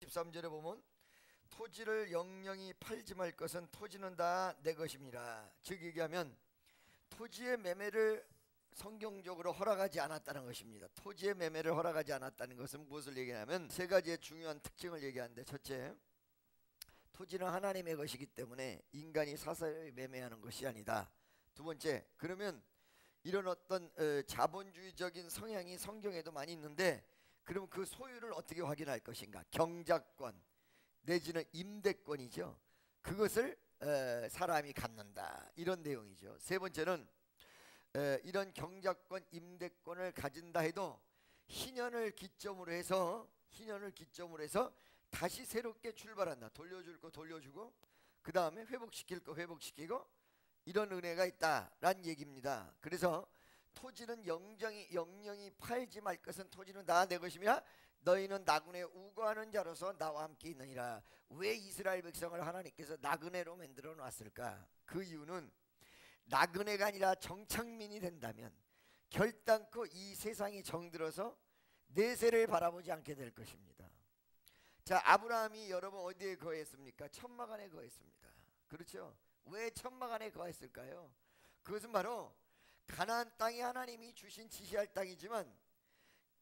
13절에 보면 토지를 영영이 팔지 말 것은 토지는 다 내 것입니다. 즉 얘기하면 토지의 매매를 성경적으로 허락하지 않았다는 것입니다. 토지의 매매를 허락하지 않았다는 것은 무엇을 얘기하냐면 세 가지의 중요한 특징을 얘기하는데, 첫째, 토지는 하나님의 것이기 때문에 인간이 사사로이 매매하는 것이 아니다. 두 번째, 그러면 이런 어떤 자본주의적인 성향이 성경에도 많이 있는데, 그러면 그 소유를 어떻게 확인할 것인가? 경작권 내지는 임대권이죠. 그것을 사람이 갖는다, 이런 내용이죠. 세 번째는 이런 경작권 임대권을 가진다 해도 희년을 기점으로 해서 다시 새롭게 출발한다. 돌려줄 거 돌려주고 그 다음에 회복시킬 거 회복시키고, 이런 은혜가 있다라는 얘기입니다. 그래서 토지는 영영이 팔지 말 것은 토지는 다 내 것이며 너희는 나그네 우거하는 자로서 나와 함께 있느니라. 왜 이스라엘 백성을 하나님께서 나그네로 만들어 놨을까? 그 이유는 나그네가 아니라 정착민이 된다면 결단코 이 세상이 정들어서 내세를 바라보지 않게 될 것입니다. 자, 아브라함이 여러분 어디에 거했습니까? 천막안에 거했습니다. 그렇죠? 왜 천막안에 거했을까요? 그것은 바로 가나안 땅이 하나님이 주신 지시할 땅이지만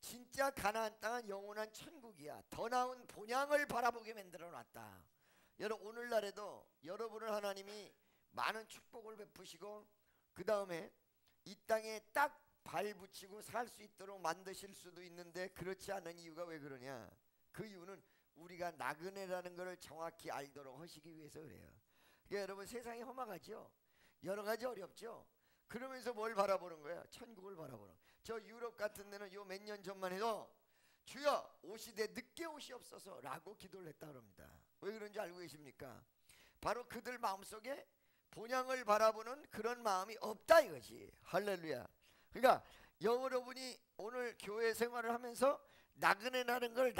진짜 가나안 땅은 영원한 천국이야. 더 나은 본향을 바라보게 만들어 놨다. 여러분, 오늘날에도 여러분을 하나님이 많은 축복을 베푸시고 그 다음에 이 땅에 딱 발붙이고 살 수 있도록 만드실 수도 있는데, 그렇지 않은 이유가 왜 그러냐? 그 이유는 우리가 나그네라는 것을 정확히 알도록 하시기 위해서 그래요. 그러니까 여러분, 세상이 험악하죠. 여러 가지 어렵죠. 그러면서 뭘 바라보는 거야? 천국을 바라보는. 저 유럽 같은 데는 요 몇 년 전만 해도 주여 오시되 늦게 오시옵소서 라고 기도를 했다 그럽니다. 왜 그런지 알고 계십니까? 바로 그들 마음속에 본향을 바라보는 그런 마음이 없다 이것이. 할렐루야. 그러니까 여러분이 오늘 교회 생활을 하면서 나그네라는 걸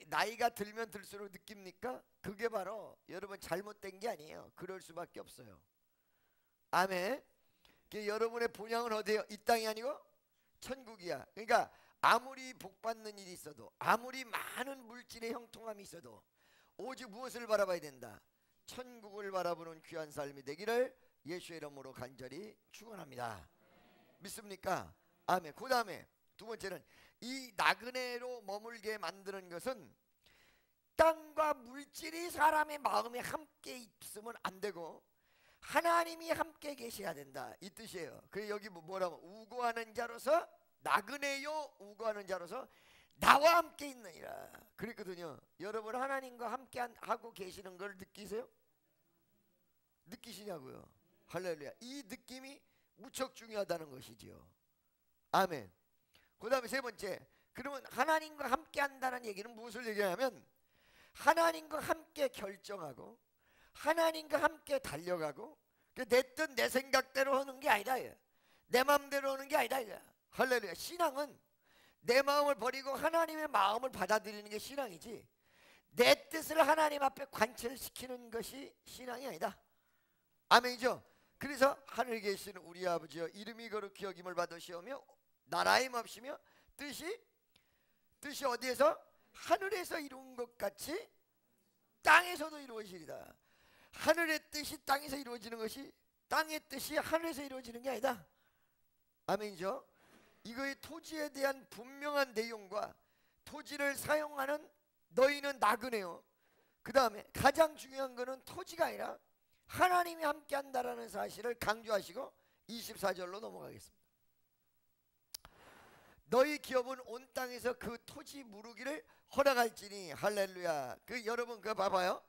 나이가 들면 들수록 느낍니까? 그게 바로 여러분 잘못된 게 아니에요. 그럴 수밖에 없어요. 아멘. 여러분의 본향은 어디예요? 이 땅이 아니고 천국이야. 그러니까 아무리 복받는 일이 있어도, 아무리 많은 물질의 형통함이 있어도 오직 무엇을 바라봐야 된다? 천국을 바라보는 귀한 삶이 되기를 예수의 이름으로 간절히 축원합니다. 믿습니까? 아멘. 그 다음에 두 번째는 이 나그네로 머물게 만드는 것은 땅과 물질이 사람의 마음에 함께 있으면 안 되고 하나님이 함께 계셔야 된다, 이 뜻이에요. 그래서 여기 뭐라고? 우고하는 자로서, 나그네요 우고하는 자로서 나와 함께 있느니라 그랬거든요. 여러분, 하나님과 함께 하고 계시는 걸 느끼세요? 느끼시냐고요? 할렐루야. 이 느낌이 무척 중요하다는 것이지요. 아멘. 그 다음에 세 번째, 그러면 하나님과 함께 한다는 얘기는 무엇을 얘기하냐면 하나님과 함께 결정하고 하나님과 함께 달려가고, 내 뜻 내 생각대로 하는 게 아니다, 내 마음대로 하는 게 아니다. 할렐루야. 신앙은 내 마음을 버리고 하나님의 마음을 받아들이는 게 신앙이지, 내 뜻을 하나님 앞에 관철시키는 것이 신앙이 아니다. 아멘이죠. 그래서 하늘에 계시는 우리 아버지여 이름이 거룩히 여김을 받으시오며 나라의 맙시며 뜻이 어디에서? 하늘에서 이룬 것 같이 땅에서도 이루어지리다. 하늘의 뜻이 땅에서 이루어지는 것이 땅의 뜻이 하늘에서 이루어지는 게 아니다. 아멘이죠. 이거의 토지에 대한 분명한 내용과 토지를 사용하는 너희는 나그네요. 그 다음에 가장 중요한 거는 토지가 아니라 하나님이 함께 한다라는 사실을 강조하시고 24절로 넘어가겠습니다. 너희 기업은 온 땅에서 그 토지 무르기를 허락할지니. 할렐루야. 여러분 그거 봐봐요.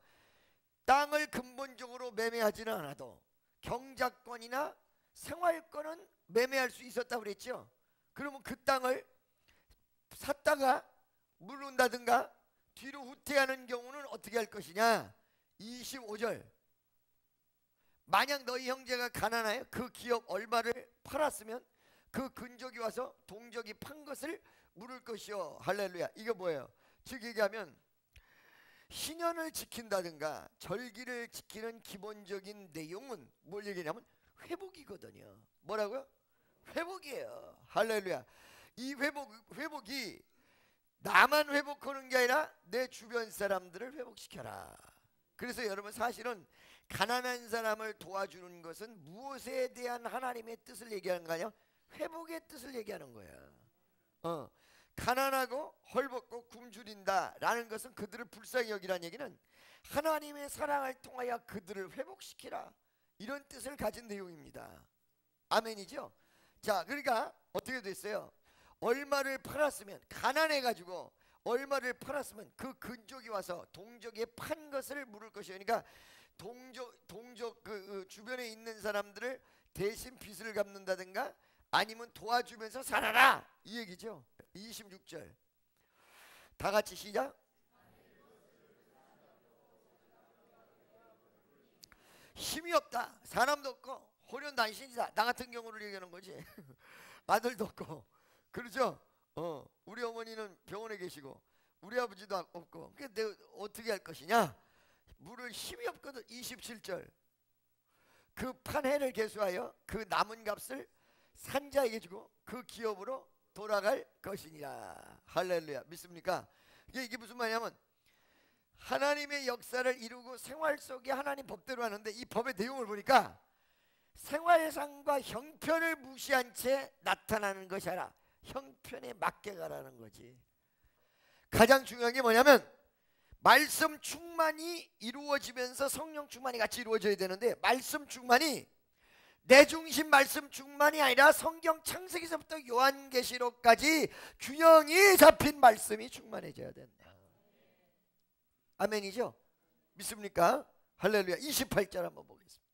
땅을 근본적으로 매매하지는 않아도 경작권이나 생활권은 매매할 수 있었다고 그랬죠. 그러면 그 땅을 샀다가 물른다든가 뒤로 후퇴하는 경우는 어떻게 할 것이냐. 25절. 만약 너희 형제가 가난하여 그 기업 얼마를 팔았으면 그 근족이 와서 동족이 판 것을 물을 것이요. 할렐루야. 이거 뭐예요? 즉 얘기하면 신년을 지킨다든가 절기를 지키는 기본적인 내용은 뭘 얘기냐면 회복이거든요. 뭐라고요? 회복이에요. 할렐루야. 이 회복이 나만 회복하는 게 아니라 내 주변 사람들을 회복시켜라. 그래서 여러분 사실은 가난한 사람을 도와주는 것은 무엇에 대한 하나님의 뜻을 얘기하는 거 아니야? 회복의 뜻을 얘기하는 거야. 가난하고 헐벗고 굶주린다 라는 것은 그들을 불쌍히 여기라는 얘기는 하나님의 사랑을 통하여 그들을 회복시키라, 이런 뜻을 가진 내용입니다. 아멘이죠? 자, 그러니까 어떻게 됐어요? 얼마를 팔았으면, 가난해가지고 얼마를 팔았으면 그 근족이 와서 동족에 판 것을 물을 것이에요. 그러니까 동족 그 주변에 있는 사람들을 대신 빚을 갚는다든가 아니면 도와주면서 살아라, 이 얘기죠. 26절 다 같이 시작. 힘이 없다, 사람도 없고 호련단신이다, 나 같은 경우를 얘기하는 거지. 아들도 없고, 그렇죠? 우리 어머니는 병원에 계시고 우리 아버지도 없고, 그게 내가 어떻게 할 것이냐? 물을 힘이 없거든. 27절 그 판해를 계수하여 그 남은 값을 산자에게 주고 그 기업으로 돌아갈 것이니라. 할렐루야. 믿습니까? 이게 무슨 말이냐면 하나님의 역사를 이루고 생활 속에 하나님 법대로 하는데, 이 법의 내용을 보니까 생활상과 형편을 무시한 채 나타나는 것이 아니라 형편에 맞게 가라는 거지. 가장 중요한 게 뭐냐면 말씀 충만이 이루어지면서 성령 충만이 같이 이루어져야 되는데, 말씀 충만이 내 중심 말씀 충만이 아니라 성경 창세기서부터 요한계시록까지 균형이 잡힌 말씀이 충만해져야 된다. 아멘이죠? 믿습니까? 할렐루야. 28절 한번 보겠습니다.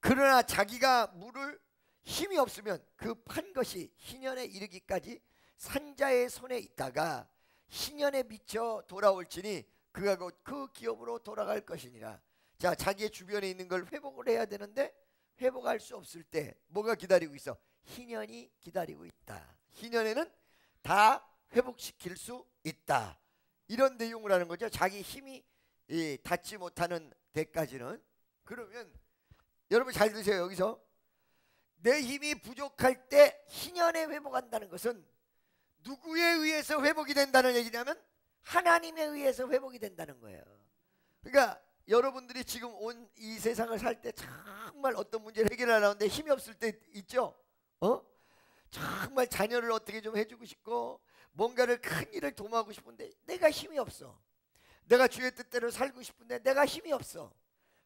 그러나 자기가 물을 힘이 없으면 그 판 것이 희년에 이르기까지 산자의 손에 있다가 희년에 미쳐 돌아올지니 그가 곧 그 기업으로 돌아갈 것이니라. 자, 자기의 주변에 있는 걸 회복을 해야 되는데 회복할 수 없을 때 뭐가 기다리고 있어? 희년이 기다리고 있다. 희년에는 다 회복시킬 수 있다, 이런 내용을 하는 거죠. 자기 힘이 닿지 못하는 데까지는. 그러면 여러분 잘 드세요. 여기서 내 힘이 부족할 때 희년에 회복한다는 것은 누구에 의해서 회복이 된다는 얘기냐면 하나님에 의해서 회복이 된다는 거예요. 그러니까 여러분들이 지금 온 이 세상을 살 때 정말 어떤 문제를 해결하려는데 힘이 없을 때 있죠? 정말 자녀를 어떻게 좀 해주고 싶고 뭔가를 큰 일을 도모하고 싶은데 내가 힘이 없어. 내가 주의 뜻대로 살고 싶은데 내가 힘이 없어.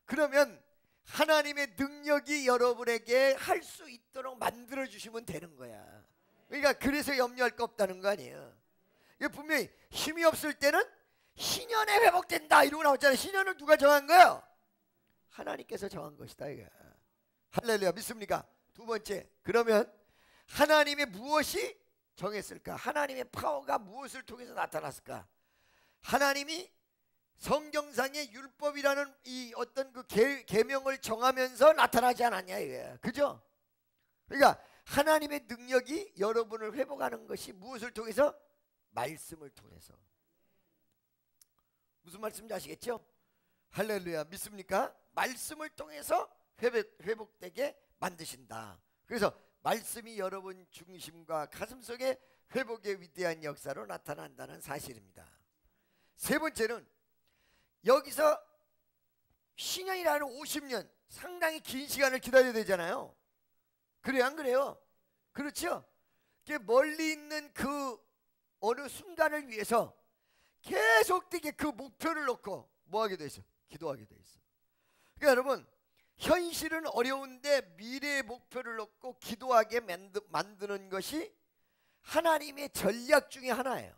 그러면 하나님의 능력이 여러분에게 할 수 있도록 만들어 주시면 되는 거야. 그러니까 그래서 염려할 거 없다는 거 아니에요. 이게 분명히 힘이 없을 때는 희년에 회복된다 이러고 나왔잖아요. 희년을 누가 정한 거예요? 하나님께서 정한 것이다 이거. 할렐루야. 믿습니까? 두 번째, 그러면 하나님의 무엇이 정했을까? 하나님의 파워가 무엇을 통해서 나타났을까? 하나님이 성경상의 율법이라는 이 어떤 그 계명을 정하면서 나타나지 않았냐 이거야. 그죠? 그러니까 하나님의 능력이 여러분을 회복하는 것이 무엇을 통해서? 말씀을 통해서. 무슨 말씀인지 아시겠죠? 할렐루야. 믿습니까? 말씀을 통해서 회복되게 만드신다. 그래서 말씀이 여러분 중심과 가슴속에 회복의 위대한 역사로 나타난다는 사실입니다. 세 번째는 여기서 신년이라는 50년, 상당히 긴 시간을 기다려야 되잖아요. 그래요 안 그래요? 그렇죠? 멀리 있는 그 어느 순간을 위해서 계속되게 그 목표를 놓고 뭐하게 돼 있어? 기도하게 돼 있어. 그러니까 여러분 현실은 어려운데 미래의 목표를 놓고 기도하게 만드는 것이 하나님의 전략 중에 하나예요.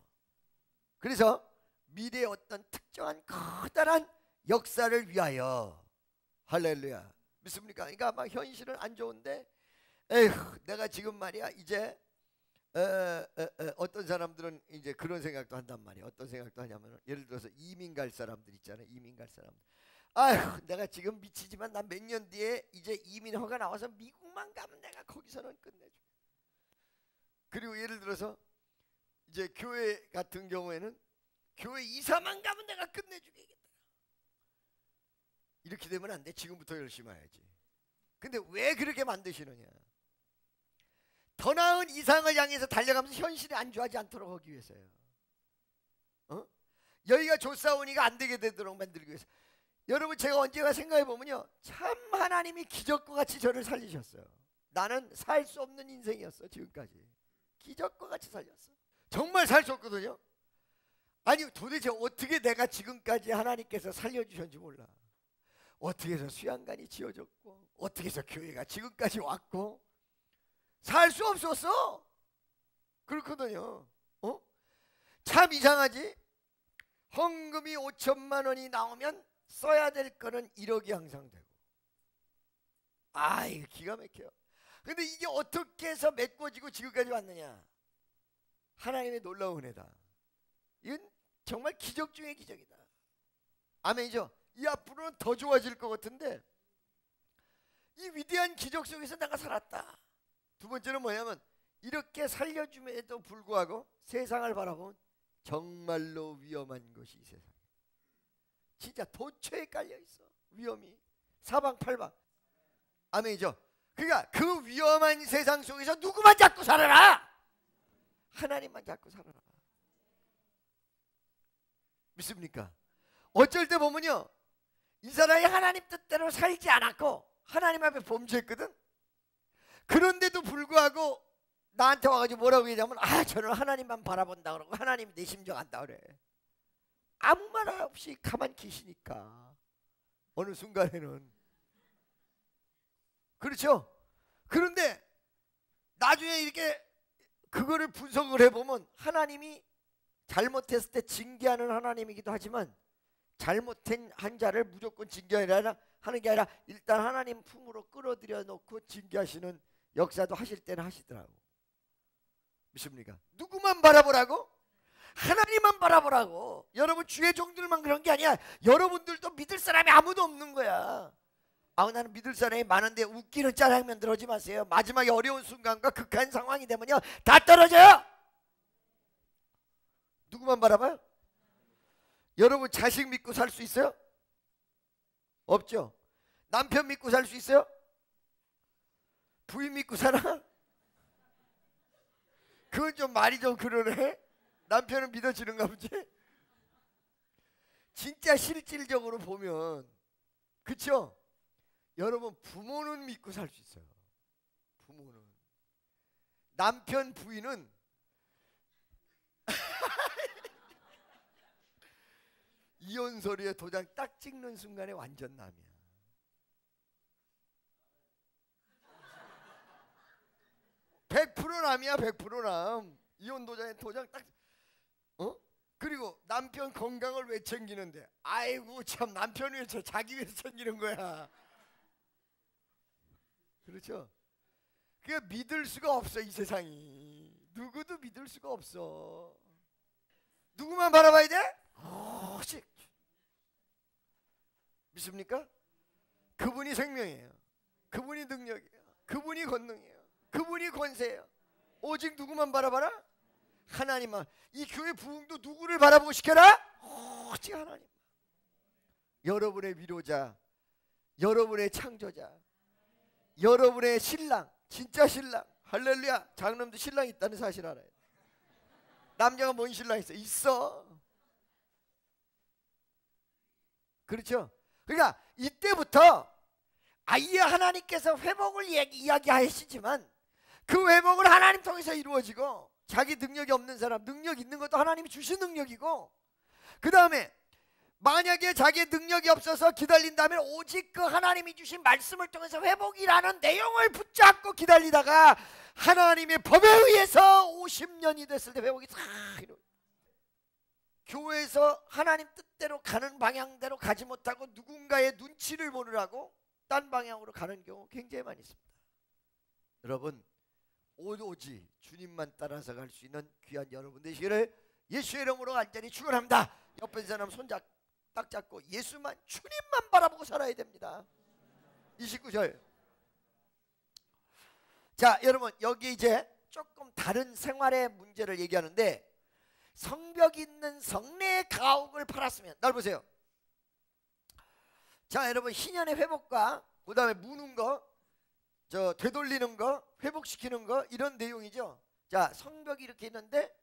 그래서 미래의 어떤 특정한 커다란 역사를 위하여. 할렐루야. 믿습니까? 그러니까 막 현실은 안 좋은데 에휴 내가 지금 말이야 이제 어떤 사람들은 이제 그런 생각도 한단 말이에요. 어떤 생각도 하냐면 예를 들어서 이민 갈 사람들 있잖아요. 이민 갈 사람들. 아휴 내가 지금 미치지만 난 몇 년 뒤에 이제 이민 허가 나와서 미국만 가면 내가 거기서는 끝내줘. 그리고 예를 들어서 이제 교회 같은 경우에는 교회 이사만 가면 내가 끝내주겠다. 이렇게 되면 안 돼. 지금부터 열심히 해야지. 근데 왜 그렇게 만드시느냐? 더 나은 이상을 향해서 달려가면서 현실이 안주하지 않도록 하기 위해서요. 여기가 좋사오니가 안 되게 되도록 만들기 위해서. 여러분 제가 언제가 생각해 보면요, 참 하나님이 기적과 같이 저를 살리셨어요. 나는 살 수 없는 인생이었어. 지금까지 기적과 같이 살렸어. 정말 살 수 없거든요. 아니 도대체 어떻게 내가 지금까지 하나님께서 살려주셨는지 몰라. 어떻게 해서 수양관이 지어졌고, 어떻게 해서 교회가 지금까지 왔고, 살 수 없었어. 그렇거든요. 참 이상하지. 헌금이 5천만 원이 나오면 써야 될 거는 1억이 항상 되고. 이거 기가 막혀요. 근데 이게 어떻게 해서 메꿔지고 지금까지 왔느냐. 하나님의 놀라운 은혜다. 이건 정말 기적 중의 기적이다. 아멘이죠. 이 앞으로는 더 좋아질 것 같은데, 이 위대한 기적 속에서 내가 살았다. 두 번째는 뭐냐면, 이렇게 살려줌에도 불구하고 세상을 바라보면 정말로 위험한 것이 이 세상. 진짜 도처에 깔려 있어. 위험이 사방팔방. 아멘이죠. 그러니까 그 위험한 세상 속에서 누구만 잡고 살아라. 하나님만 잡고 살아라. 믿습니까? 어쩔 때 보면요, 이 사람이 하나님 뜻대로 살지 않았고 하나님 앞에 범죄했거든. 그런데도 불구하고 나한테 와가지고 뭐라고 얘기하면, 저는 하나님만 바라본다 그러고 하나님이 내 심정 안다 그래. 아무 말 없이 가만히 계시니까 어느 순간에는. 그렇죠. 그런데 나중에 이렇게 그거를 분석을 해보면, 하나님이 잘못했을 때 징계하는 하나님이기도 하지만, 잘못한 한 자를 무조건 징계하는 게 아니라 일단 하나님 품으로 끌어들여 놓고 징계하시는 역사도 하실 때는 하시더라고. 믿습니까? 누구만 바라보라고? 하나님만 바라보라고. 여러분 주의 종들만 그런 게 아니야. 여러분들도 믿을 사람이 아무도 없는 거야. 나는 믿을 사람이 많은데 웃기는 짜장면 들어오지 마세요. 마지막에 어려운 순간과 극한 상황이 되면요, 다 떨어져요. 누구만 바라봐요? 여러분 자식 믿고 살 수 있어요? 없죠. 남편 믿고 살 수 있어요? 부인 믿고 살아? 그건 좀 말이 좀 그러네. 남편은 믿어지는가 보지? 진짜 실질적으로 보면, 그쵸? 여러분 부모는 믿고 살 수 있어요. 부모는. 남편 부인은 이혼 서류에 도장 딱 찍는 순간에 완전 남이야. 남이야. 100% 남. 이혼 도장에 도장 딱. 그리고 남편 건강을 왜 챙기는데? 아이고 참, 남편 위해서 자기 위해서 챙기는 거야. 그렇죠? 그러니까 믿을 수가 없어. 이 세상이 누구도 믿을 수가 없어. 누구만 바라봐야 돼? 오직 믿습니까? 그분이 생명이에요. 그분이 능력이에요. 그분이 권능이에요. 그분이 권세예요. 오직 누구만 바라봐라? 하나님만. 이 교회 부흥도 누구를 바라보고 시켜라? 오직 하나님. 여러분의 위로자, 여러분의 창조자, 여러분의 신랑, 진짜 신랑. 할렐루야. 장남도 신랑이 있다는 사실 알아요. 남자가 뭔 신랑 있어? 있어. 그렇죠? 그러니까 이때부터 아예 하나님께서 회복을 이야기하시지만, 그 회복을 하나님 통해서 이루어지고, 자기 능력이 없는 사람 능력 있는 것도 하나님이 주신 능력이고, 그 다음에 만약에 자기의 능력이 없어서 기다린다면 오직 그 하나님이 주신 말씀을 통해서 회복이라는 내용을 붙잡고 기다리다가 하나님의 법에 의해서 50년이 됐을 때 회복이 다 이루어져. 교회에서 하나님 뜻대로 가는 방향대로 가지 못하고 누군가의 눈치를 보느라고 딴 방향으로 가는 경우 굉장히 많이 있습니다. 여러분 오로지 주님만 따라서 갈 수 있는 귀한 여러분 되시기를 예수의 이름으로 간절히 축원합니다. 옆에 사람 손잡 딱 잡고 예수만, 주님만 바라보고 살아야 됩니다. 29절. 자 여러분, 여기 이제 조금 다른 생활의 문제를 얘기하는데, 성벽 있는 성내의 가옥을 팔았으면, 날 보세요. 자 여러분, 희년의 회복과 그 다음에 무는 거, 되돌리는 거, 회복시키는 거, 이런 내용이죠. 자 성벽이 이렇게 있는데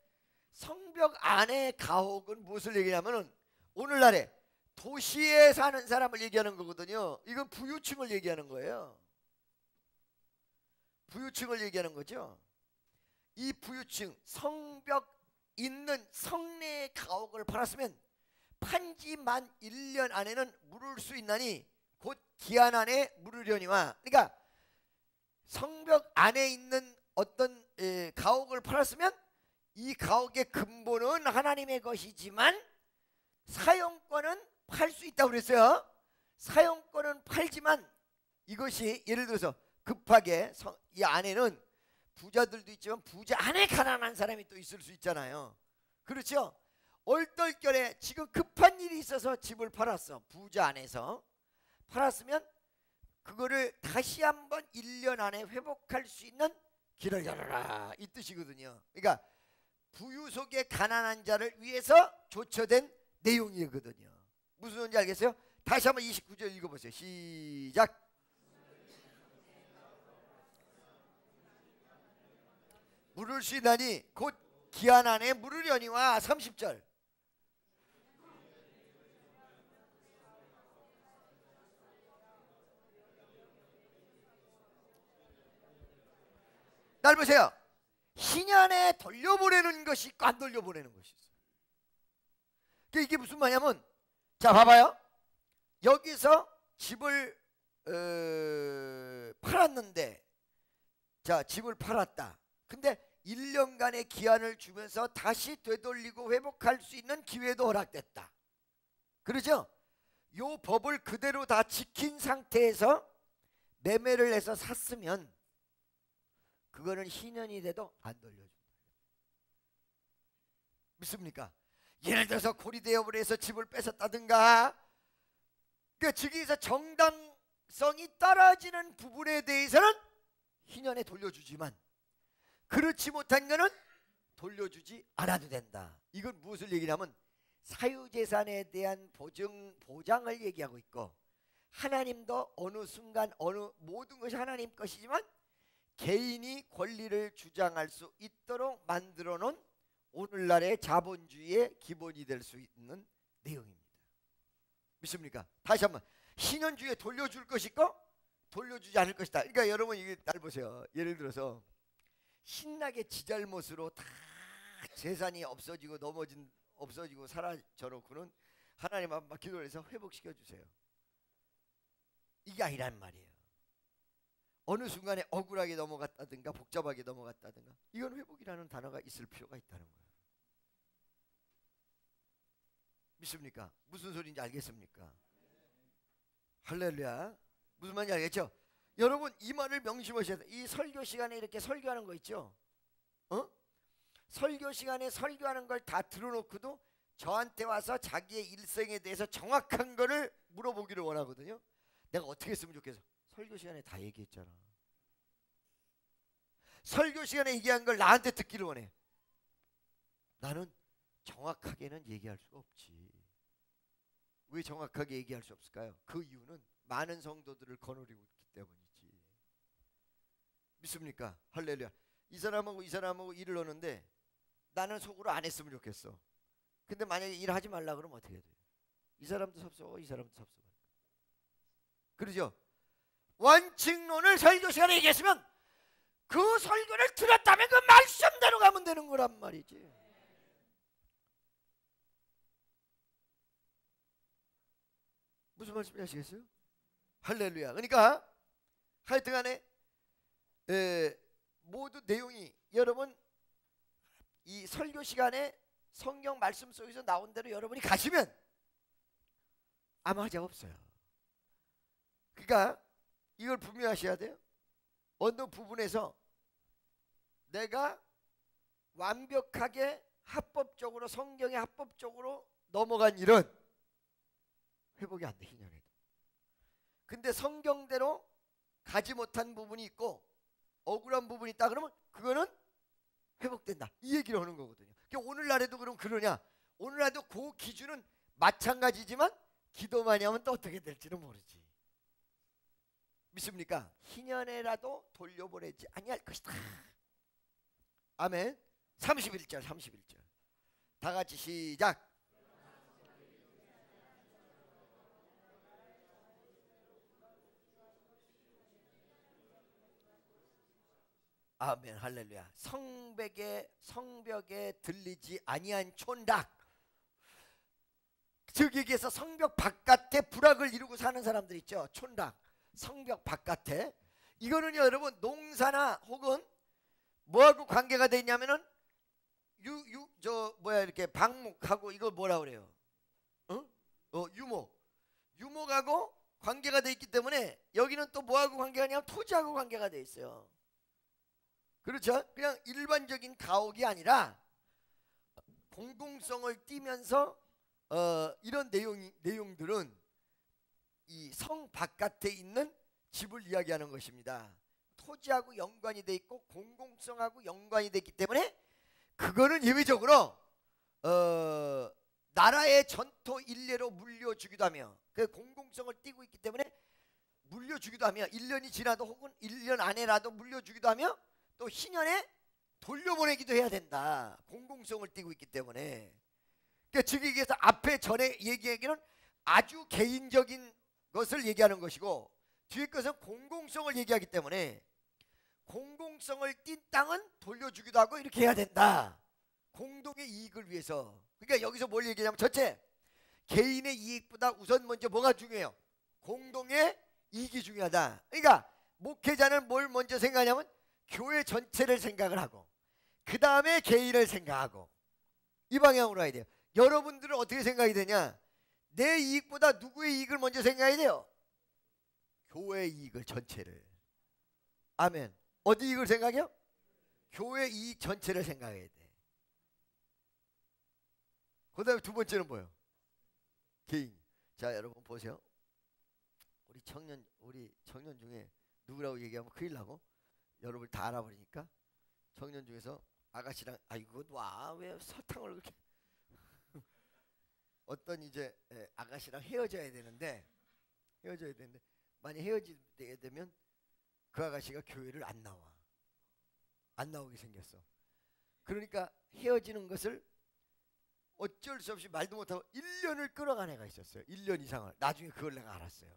성벽 안의 가옥은 무엇을 얘기하냐면은 오늘날에 도시에 사는 사람을 얘기하는 거거든요. 이건 부유층을 얘기하는 거예요. 부유층을 얘기하는 거죠. 이 부유층, 성벽 있는 성내의 가옥을 팔았으면 판지 만 1년 안에는 물을 수 있나니 곧 기한 안에 물으려니와. 그러니까 성벽 안에 있는 어떤 가옥을 팔았으면 이 가옥의 근본은 하나님의 것이지만 사용권은 팔 수 있다고 그랬어요. 사용권은 팔지만 이것이 예를 들어서 급하게 이 안에는 부자들도 있지만 부자 안에 가난한 사람이 또 있을 수 있잖아요. 그렇죠? 얼떨결에 지금 급한 일이 있어서 집을 팔았어. 부자 안에서 팔았으면 그거를 다시 한번 1년 안에 회복할 수 있는 길을 열어라, 이 뜻이거든요. 그러니까 부유 속에 가난한 자를 위해서 조처된 내용이거든요. 무슨 소리인지 알겠어요? 다시 한번 29절 읽어보세요. 시작. 물을 수 있나니 곧 기한 안에 물으려니와. 30절. 날 보세요. 희년에 돌려보내는 것이 있고 안 돌려보내는 것이 있어요. 이게 무슨 말이냐면, 자 봐봐요. 여기서 집을 팔았는데, 자 집을 팔았다. 근데 1년간의 기한을 주면서 다시 되돌리고 회복할 수 있는 기회도 허락됐다. 그러죠? 요 법을 그대로 다 지킨 상태에서 매매를 해서 샀으면 그거는 희년이 돼도 안 돌려준다. 믿습니까? 예를 들어서 고리대업을 해서 집을 뺏었다든가, 그러니까 즉위에서 정당성이 떨어지는 부분에 대해서는 희년에 돌려주지만 그렇지 못한 거는 돌려주지 않아도 된다. 이건 무엇을 얘기냐면 사유재산에 대한 보장을 얘기하고 있고, 하나님도 어느 순간 어느 모든 것이 하나님 것이지만 개인이 권리를 주장할 수 있도록 만들어 놓은 오늘날의 자본주의의 기본이 될 수 있는 내용입니다. 믿습니까? 다시 한번, 신현주의에 돌려줄 것이 있고 돌려주지 않을 것이다. 그러니까 여러분 이게 날 보세요. 예를 들어서 신나게 지 잘못으로 다 재산이 없어지고 없어지고 사라져 놓고는 하나님 앞에 기도를 해서 회복시켜 주세요. 이게 아니란 말이에요. 어느 순간에 억울하게 넘어갔다든가 복잡하게 넘어갔다든가, 이건 회복이라는 단어가 있을 필요가 있다는 거예요. 믿습니까? 무슨 소리인지 알겠습니까? 할렐루야. 무슨 말인지 알겠죠? 여러분 이 말을 명심하셔야 돼요. 이 설교 시간에 이렇게 설교하는 거 있죠? 설교 시간에 설교하는 걸 다 들어놓고도 저한테 와서 자기의 일생에 대해서 정확한 거를 물어보기를 원하거든요. 내가 어떻게 했으면 좋겠어? 설교 시간에 다 얘기했잖아. 설교 시간에 얘기한 걸 나한테 듣기를 원해. 나는 정확하게는 얘기할 수가 없지. 왜 정확하게 얘기할 수 없을까요? 그 이유는 많은 성도들을 거느리고 있기 때문이지. 믿습니까? 할렐루야. 이 사람하고 일을 하는데 나는 속으로 안 했으면 좋겠어. 근데 만약에 일하지 말라 그러면 어떻게 돼요? 이 사람도 섭섭하고 이 사람도 섭섭하고. 그러죠? 원칙론을 설교 시간에 얘기했으면 그 설교를 들었다면 그 말씀대로 가면 되는 거란 말이지. 무슨 말씀인지 아시겠어요? 할렐루야. 그러니까 하여튼간에 모두 내용이, 여러분 이 설교 시간에 성경 말씀 속에서 나온 대로 여러분이 가시면 아무 하자 없어요. 그러니까 이걸 분명하셔야 돼요. 어느 부분에서 내가 완벽하게 합법적으로 성경에 합법적으로 넘어간 일은 회복이 안 돼, 희년에도. 근데 성경대로 가지 못한 부분이 있고 억울한 부분이 있다 그러면 그거는 회복된다, 이 얘기를 하는 거거든요. 그러니까 오늘날에도 그럼 그러냐? 오늘날에도 그 기준은 마찬가지지만 기도 많이 하면 또 어떻게 될지는 모르지. 믿습니까? 희년에라도 돌려보내지 아니할 것이다. 아멘. 31절. 다 같이 시작. 아멘 할렐루야. 성벽에 들리지 아니한 촌닭, 즉 여기에서 성벽 바깥에 부락을 이루고 사는 사람들 있죠. 촌닭, 성벽 바깥에. 이거는 여러분 농사나 혹은 뭐하고 관계가 돼 있냐면은 이렇게 방목하고 이거 뭐라 그래요? 유목하고 관계가 돼 있기 때문에 여기는 또 뭐하고 관계가 있냐면 토지하고 관계가 돼 있어요. 그렇죠? 그냥 일반적인 가옥이 아니라 공공성을 띠면서 이런 내용들은 이 성 바깥에 있는 집을 이야기하는 것입니다. 토지하고 연관이 돼 있고 공공성하고 연관이 돼 있기 때문에 그거는 예외적으로 나라의 전토 일례로 물려주기도 하며, 그 공공성을 띠고 있기 때문에 물려주기도 하며, 1년이 지나도 혹은 1년 안에라도 물려주기도 하며 또 희년에 돌려보내기도 해야 된다. 공공성을 띠고 있기 때문에. 그러니까 즉 얘기해서 앞에 전에 얘기하기는 아주 개인적인 것을 얘기하는 것이고, 뒤에 것은 공공성을 얘기하기 때문에 공공성을 띈 땅은 돌려주기도 하고 이렇게 해야 된다. 공동의 이익을 위해서. 그러니까 여기서 뭘 얘기하냐면 첫째, 개인의 이익보다 우선 먼저 뭐가 중요해요? 공동의 이익이 중요하다. 그러니까 목회자는 뭘 먼저 생각하냐면 교회 전체를 생각을 하고 그 다음에 개인을 생각하고, 이 방향으로 가야 돼요. 여러분들은 어떻게 생각이 되냐? 내 이익보다 누구의 이익을 먼저 생각해야 돼요? 교회 이익을 전체를. 아멘. 어디 이익을 생각해요? 교회 이익 전체를 생각해야 돼. 그 다음에 두 번째는 뭐예요? 개인. 자 여러분 보세요. 우리 청년 중에 누구라고 얘기하면 큰일 나고 여러분 다 알아버리니까, 청년 중에서 아가씨랑 아이고 와 왜 설탕을 그렇게 어떤 이제 아가씨랑 헤어져야 되는데 만약 헤어지게 되면 그 아가씨가 교회를 안 나오게 생겼어. 그러니까 헤어지는 것을 어쩔 수 없이 말도 못하고 1년을 끌어간 애가 있었어요. 1년 이상을. 나중에 그걸 내가 알았어요.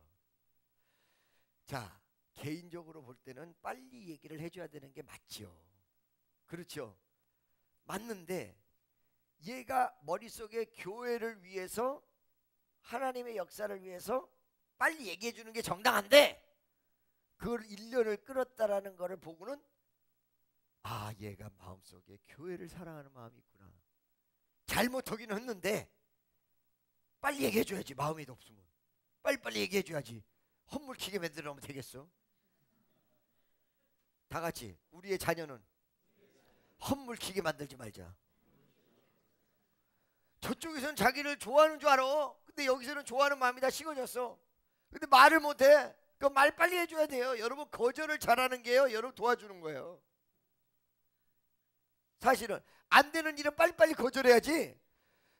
자, 개인적으로 볼 때는 빨리 얘기를 해줘야 되는 게 맞지요. 그렇죠? 맞는데 얘가 머릿속에 교회를 위해서, 하나님의 역사를 위해서 빨리 얘기해 주는 게 정당한데 그걸 1년을 끌었다라는 거를 보고는 아, 얘가 마음속에 교회를 사랑하는 마음이 있구나. 잘못하기는 했는데 빨리 얘기해 줘야지. 마음이 없으면 빨리빨리 얘기해 줘야지. 헛물키게 만들어 놓으면 되겠어? 다 같이 우리의 자녀는 헛물키게 만들지 말자. 저쪽에서는 자기를 좋아하는 줄 알아. 근데 여기서는 좋아하는 마음이 다 식어졌어. 근데 말을 못해. 그 말 빨리 해줘야 돼요. 여러분 거절을 잘하는 게요, 여러분 도와주는 거예요. 사실은 안 되는 일은 빨리빨리 거절해야지.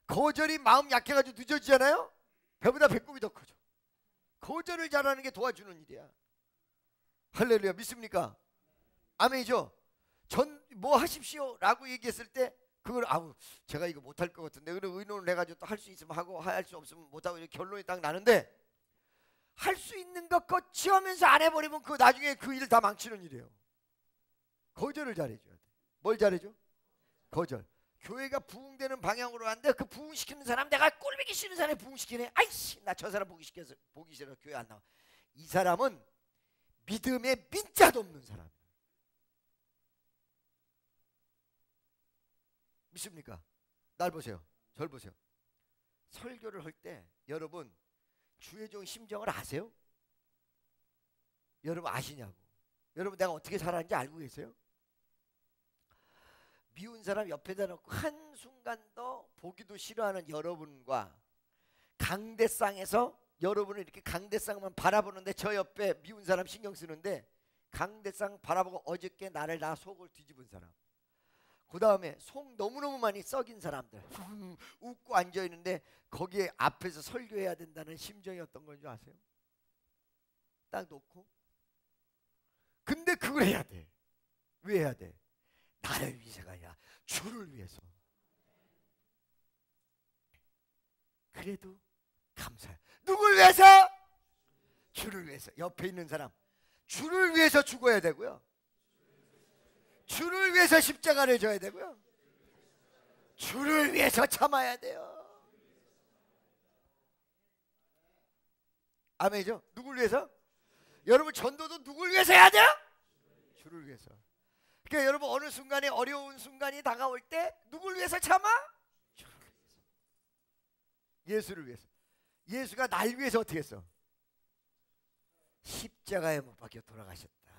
거절이 마음 약해가지고 늦어지잖아요. 배보다 배꼽이 더 커져. 거절을 잘하는 게 도와주는 일이야. 할렐루야. 믿습니까? 아멘이죠. 전 뭐 하십시오 라고 얘기했을 때 그걸 제가 이거 못할 것 같은데 그럼 의논을 해가지고 또 할 수 있으면 하고 할 수 없으면 못하고 이렇게 결론이 딱 나는데, 할 수 있는 것 거치하면서 안 해버리면 그 나중에 그 일 다 망치는 일이에요. 거절을 잘해줘야 돼. 뭘 잘해줘? 거절. 교회가 부흥되는 방향으로 하는데 그 부흥시키는 사람, 내가 꼴보기 싫은 사람이 부흥시키네. 아이씨 나 저 사람 보기 싫어 교회 안 나와. 이 사람은 믿음의 민자도 없는 사람. 믿습니까? 날 보세요. 절 보세요. 설교를 할 때 여러분 주의 종 심정을 아세요? 여러분 아시냐고. 여러분 내가 어떻게 살았는지 알고 계세요? 미운 사람 옆에다 놓고 한순간도 보기도 싫어하는 여러분과 강대상에서 여러분을 이렇게 강대상만 바라보는데 저 옆에 미운 사람 신경 쓰는데 강대상 바라보고 어저께 나를 다 속을 뒤집은 사람, 그 다음에 속 너무너무 많이 썩인 사람들 웃고 앉아있는데 거기에 앞에서 설교해야 된다는 심정이 어떤 건 줄 아세요? 딱 놓고. 근데 그걸 해야 돼. 왜 해야 돼? 나를 위해서가 아니라 주를 위해서. 그래도 감사해. 누굴 위해서? 주를 위해서. 옆에 있는 사람, 주를 위해서 죽어야 되고요, 주를 위해서 십자가를 져야 되고요, 주를 위해서 참아야 돼요. 아멘이죠? 누굴 위해서? 여러분 전도도 누굴 위해서 해야 돼요? 주를 위해서. 그러니까 여러분 어느 순간에 어려운 순간이 다가올 때 누굴 위해서 참아? 주를 위해서. 예수를 위해서. 예수가 날 위해서 어떻게 했어? 십자가에 못 박혀 돌아가셨다.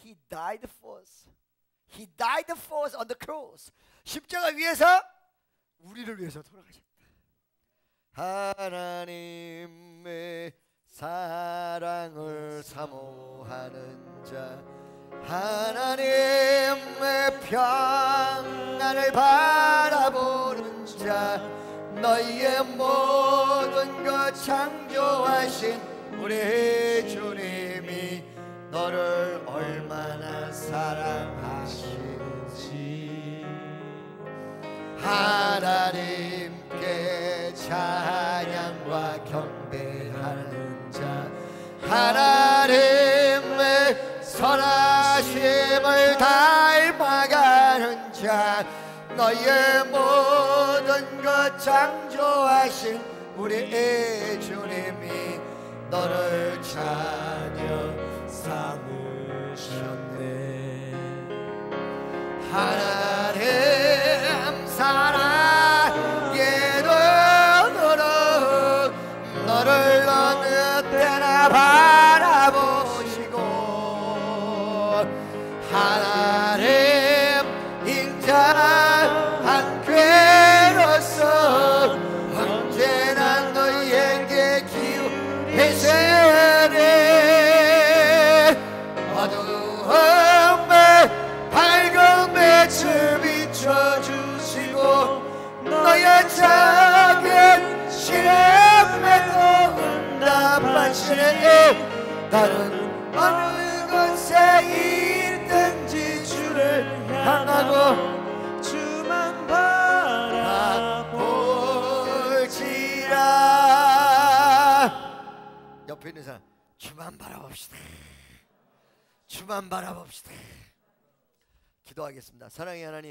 He died for us. He died for us on the cross. 십자가 위에서 우리를 위해서 돌아가셨다. 하나님의 사랑을 사모하는 자, 하나님의 평안을 바라보는 자, 너희의 모든 것 창조하신 우리 주님이 너를 얼마나 사랑하시는지 하나님께 찬양과 경배하는 자, 하나님의 선하심을 닮아가는 자, 너희의 모든 것 창조하신 우리의 주님이 너를 자녀 삼으셨네. 하나님 사랑에도 너를 어느 때나 바라보시고, 하나님 인자한 괴로서 언제나 너희에게 기울이시네. 어두움에 밝은 빛을 비춰주시고 너의 작은 시름에도 응답하시네. 나는 어느 곳에 있든지 주를 향하고 주만 바라볼지라. 옆에 있는 사람, 주만 바라봅시다. 주만 바라봅시다. 기도하겠습니다. 사랑의 하나님,